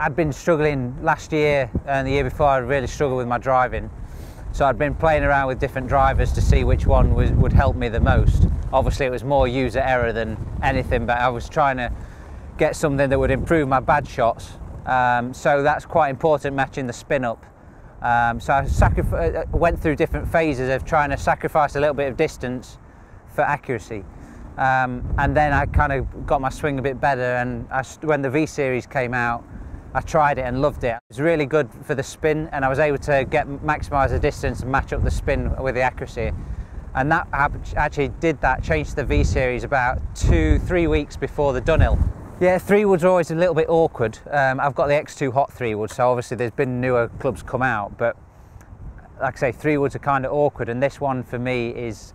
I'd been struggling last year and the year before. I really struggled with my driving, so I'd been playing around with different drivers to see which one would help me the most. Obviously it was more user error than anything, but I was trying to get something that would improve my bad shots, so that's quite important, matching the spin up. So I went through different phases of trying to sacrifice a little bit of distance for accuracy, and then I kind of got my swing a bit better, and when the V series came out, I tried it and loved it. It was really good for the spin, and I was able to maximise the distance and match up the spin with the accuracy. And that actually changed the V series about 2-3 weeks before the Dunhill. Yeah, 3-wood's always a little bit awkward. I've got the X2Hot 3-wood, so obviously there's been newer clubs come out, but like I say, 3-woods are kind of awkward, and this one for me is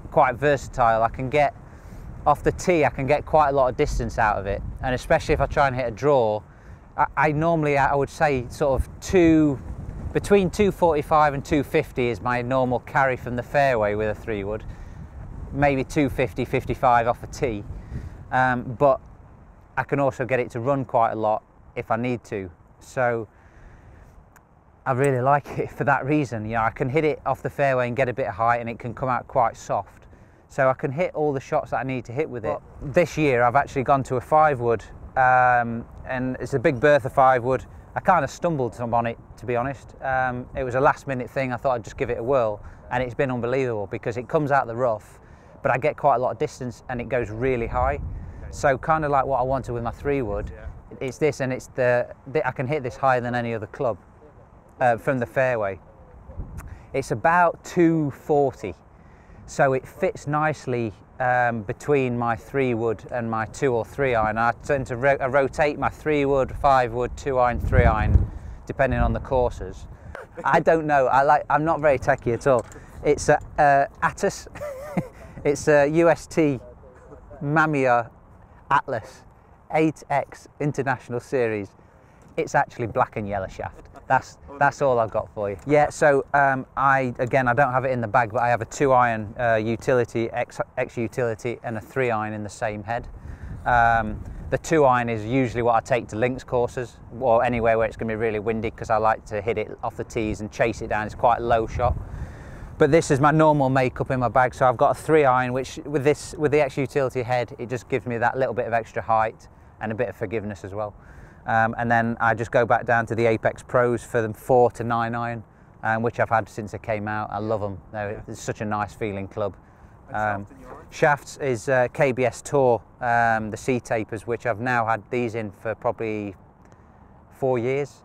quite versatile. I can get off the tee, I can get quite a lot of distance out of it, and especially if I try and hit a draw, I would say sort of between 245 and 250 is my normal carry from the fairway with a 3-wood. Maybe 250, 55 off a tee, but I can also get it to run quite a lot if I need to. So I really like it for that reason. You know, I can hit it off the fairway and get a bit of height, and it can come out quite soft. So I can hit all the shots that I need to hit with it. This year I've actually gone to a 5-wood, and it's a Big Bertha 5-wood. I kind of stumbled on it, to be honest. It was a last minute thing. I thought I'd just give it a whirl, and it's been unbelievable because it comes out the rough, but I get quite a lot of distance and it goes really high. So kind of like what I wanted with my 3-wood, it's this, and it's I can hit this higher than any other club from the fairway. It's about 240, so it fits nicely between my 3-wood and my 2 or 3 iron. I tend to rotate my 3-wood, 5-wood, 2-iron, 3-iron, depending on the courses. I don't know. I'm not very techie at all. It's a Atlas. It's a UST Mamiya Atlas 8X International Series. It's actually black and yellow shaft. That's all I've got for you. Yeah, so I don't have it in the bag, but I have a 2-iron utility, X utility, and a 3-iron in the same head. The 2-iron is usually what I take to links courses or anywhere where it's going to be really windy, because I like to hit it off the tees and chase it down. It's quite a low shot. But this is my normal makeup in my bag, so I've got a 3-iron, which with the X utility head, it just gives me that little bit of extra height and a bit of forgiveness as well. And then I just go back down to the Apex Pros for the 4 to 9 iron, which I've had since it came out. I love them. It's such a nice feeling club. Shafts is KBS Tour, the C tapers, which I've now had these in for probably 4 years.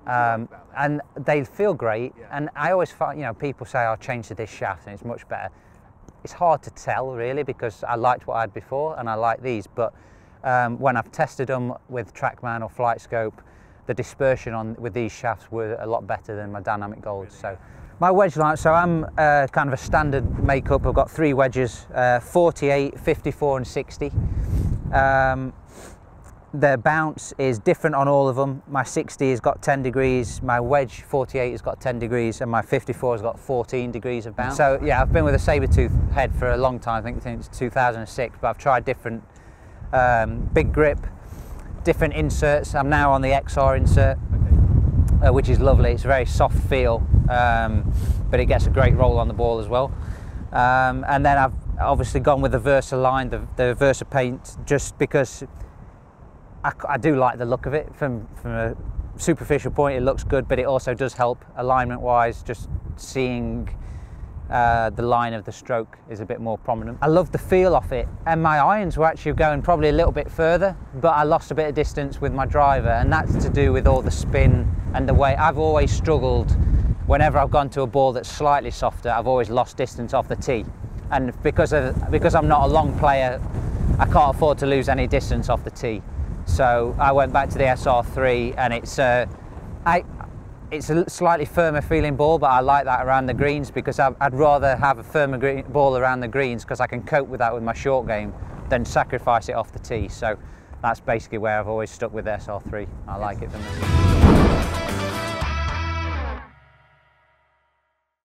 And they feel great. And I always find, you know, people say I'll change to this shaft and it's much better. It's hard to tell really, because I liked what I had before and I like these, but when I've tested them with TrackMan or Flight Scope, the dispersion with these shafts were a lot better than my Dynamic Golds. So my wedge line, so I'm kind of a standard makeup. I've got 3 wedges, 48, 54 and 60. The bounce is different on all of them. My 60 has got 10 degrees, my wedge 48 has got 10 degrees, and my 54 has got 14 degrees of bounce. So yeah, I've been with a Sabretooth head for a long time, I think since 2006, but I've tried different big grip, different inserts. I'm now on the XR insert, which is lovely. It's a very soft feel, but it gets a great roll on the ball as well. And then I've obviously gone with the Versa line, the Versa paint, just because I do like the look of it. From a superficial point, it looks good, but it also does help alignment wise. Just seeing the line of the stroke is a bit more prominent. I love the feel of it, and my irons were actually going probably a little bit further, but I lost a bit of distance with my driver, and that's to do with all the spin and the way I've always struggled. Whenever I've gone to a ball that's slightly softer, I've always lost distance off the tee, and because I'm not a long player, I can't afford to lose any distance off the tee. So I went back to the SR3, and it's a slightly firmer feeling ball, but I like that around the greens, because I'd rather have a firmer ball around the greens, because I can cope with that with my short game, than sacrifice it off the tee. So that's basically where I've always stuck with the SR3. I like it for me.